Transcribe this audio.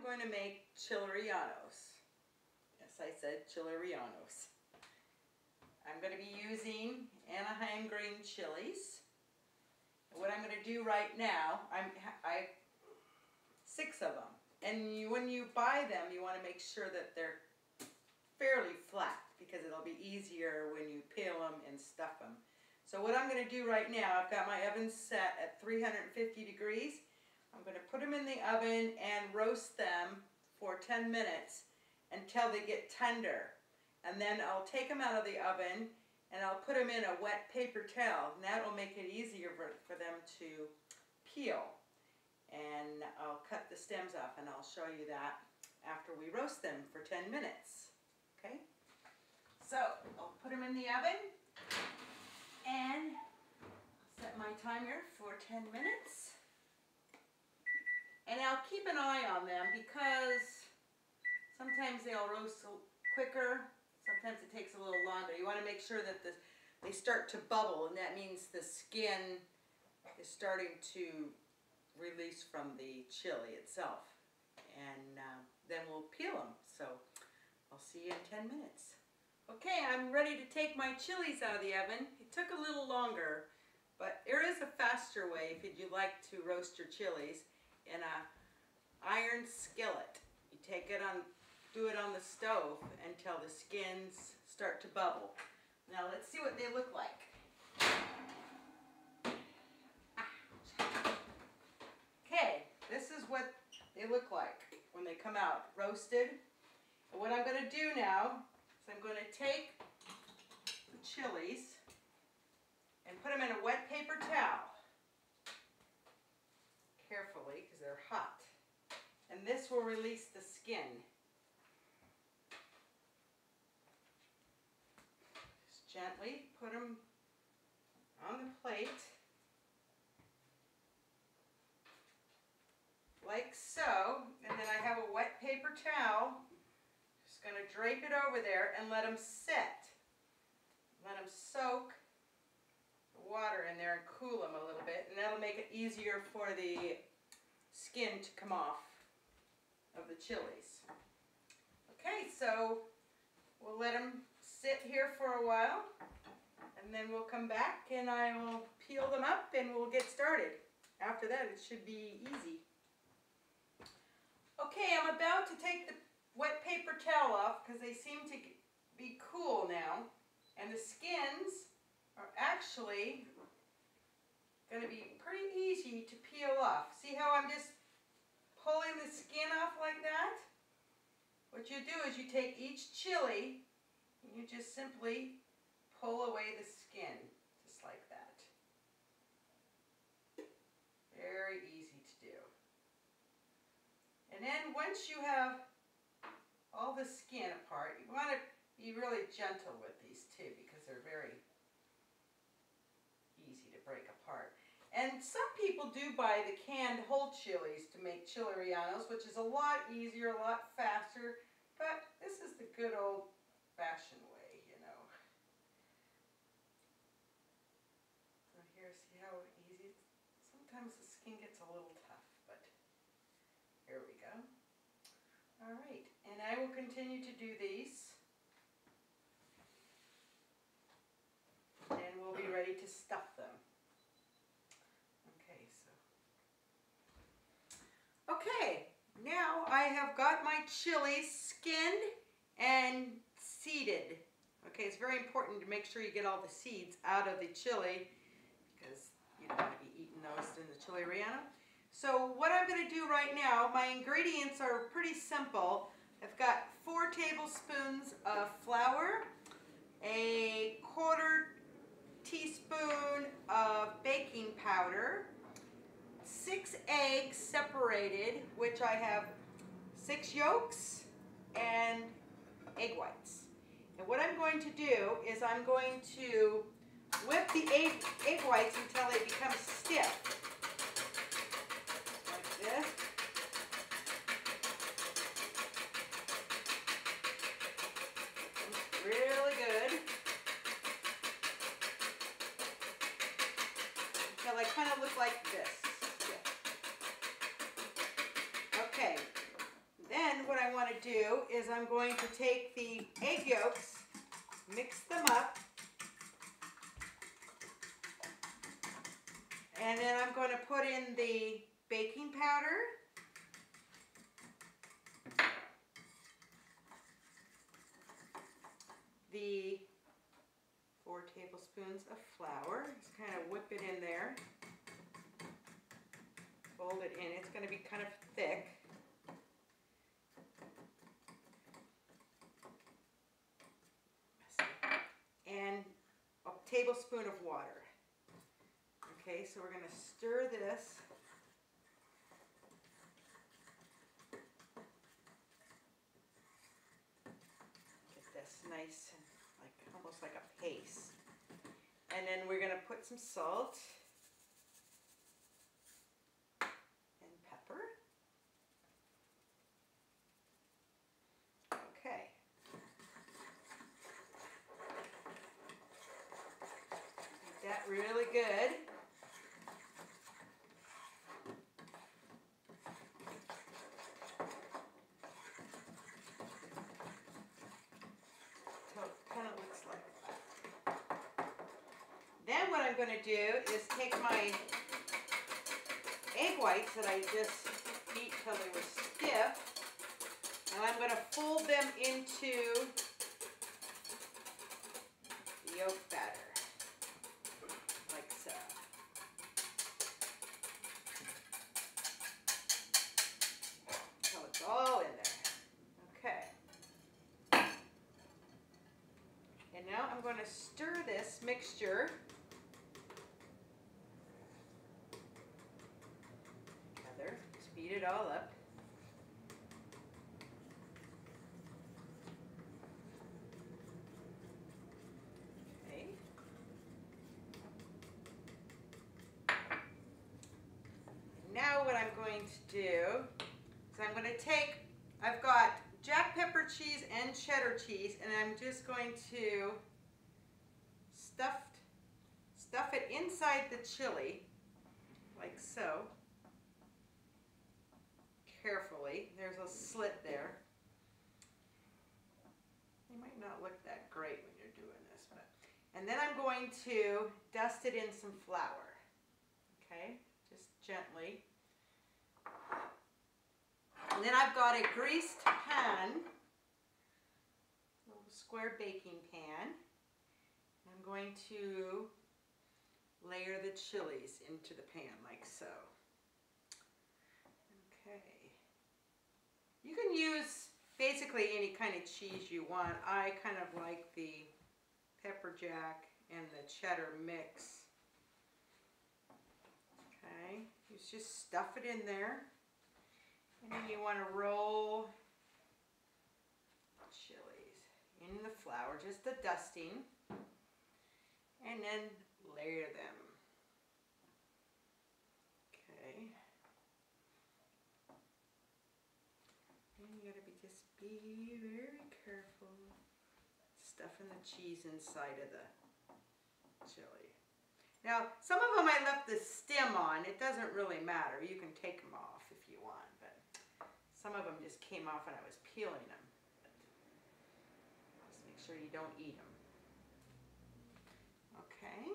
going to make chile rellenos. Yes, I said chile rellenos. I'm going to be using Anaheim green chilies. And what I'm going to do right now, I 6 of them. And when you buy them, you want to make sure that they're fairly flat because it'll be easier when you peel them and stuff them. So what I'm going to do right now, I've got my oven set at 350 degrees. I'm going to put them in the oven and roast them for 10 minutes until they get tender. And then I'll take them out of the oven and I'll put them in a wet paper towel. And that will make it easier for them to peel. And I'll cut the stems off and I'll show you that after we roast them for 10 minutes. Okay? So I'll put them in the oven and I'll set my timer for 10 minutes. And I'll keep an eye on them because sometimes they'll roast quicker, sometimes it takes a little longer. You want to make sure that they start to bubble, and that means the skin is starting to release from the chili itself. And then we'll peel them. So I'll see you in 10 minutes. Okay, I'm ready to take my chilies out of the oven. It took a little longer, but there is a faster way if you'd like to roast your chilies in a iron skillet. You take it on, do it on the stove until the skins start to bubble. Now let's see what they look like. Okay, this is what they look like when they come out roasted. And what I'm going to do now is I'm going to take the chilies and put them in a wet paper towel. Carefully, because they're hot. And this will release the skin. Just gently put them on the plate. Like so. And then I have a wet paper towel. Just going to drape it over there and let them sit. Let them soak the water in there and cool them a little bit, and that'll make it easier for the skin to come off of the chilies. Okay, so we'll let them sit here for a while, and then we'll come back and I will peel them up and we'll get started. After that it should be easy. Okay, I'm about to take the wet paper towel off because they seem to be cool now, and the skins are actually going to be pretty easy to peel off. See how I'm just pulling the skin off like that? What you do is you take each chili and you just simply pull away the skin, just like that. Very easy to do. And then once you have all the skin apart, you want to be really gentle with these too because they're very easy to break apart. And some people do buy the canned whole chilies to make chile rellenos, which is a lot easier, a lot faster, but this is the good old-fashioned way, you know. So here, see how easy it is? Sometimes the skin gets a little tough, but here we go. All right, and I will continue to do these. And we'll be ready to stuff them. Okay, okay, now I have got my chilies skinned and seeded. Okay, it's very important to make sure you get all the seeds out of the chili because you don't want to be eating those in the chile relleno. So what I'm going to do right now, my ingredients are pretty simple. I've got 4 tablespoons of flour, a 1/4 teaspoon of baking powder, 6 eggs separated, which I have 6 yolks and egg whites. And what I'm going to do is I'm going to whip the egg whites until they become stiff. Like this. It's really good. Until they kind of look like this. Yeah. Okay. to do is I'm going to take the egg yolks, mix them up, and then I'm going to put in the baking powder, the 4 tablespoons of flour. Just kind of whip it in there. Fold it in. It's going to be kind of thick. And a tablespoon of water. Okay, so we're going to stir this. Get this nice and almost like a paste. And then we're going to put some salt and pepper. Okay. Make that really good. So it kind of looks like that. Then what I'm going to do is take my egg whites that I just beat till they were stiff, and I'm going to fold them into the yolk batter, like so. So it's all in there. Okay. And now I'm going to stir this mixture together. Speed it all up. Okay. Now what I'm going to do is I'm going to take, I've got jack pepper cheese and cheddar cheese, and I'm just going to stuff it inside the chili, like so. Carefully. There's a slit there. It might not look that great when you're doing this, but and then I'm going to dust it in some flour. Okay, just gently. And then I've got a greased pan, a little square baking pan. I'm going to layer the chilies into the pan like so. Okay. You can use basically any kind of cheese you want. I kind of like the pepper jack and the cheddar mix. Okay, you just stuff it in there. And then you want to roll chilies in the flour, just a dusting, and then layer them. Okay. And you gotta be very careful stuffing the cheese inside of the chili. Now, some of them I left the stem on. It doesn't really matter. You can take them off if you want, but some of them just came off when I was peeling them. But just make sure you don't eat them. Okay.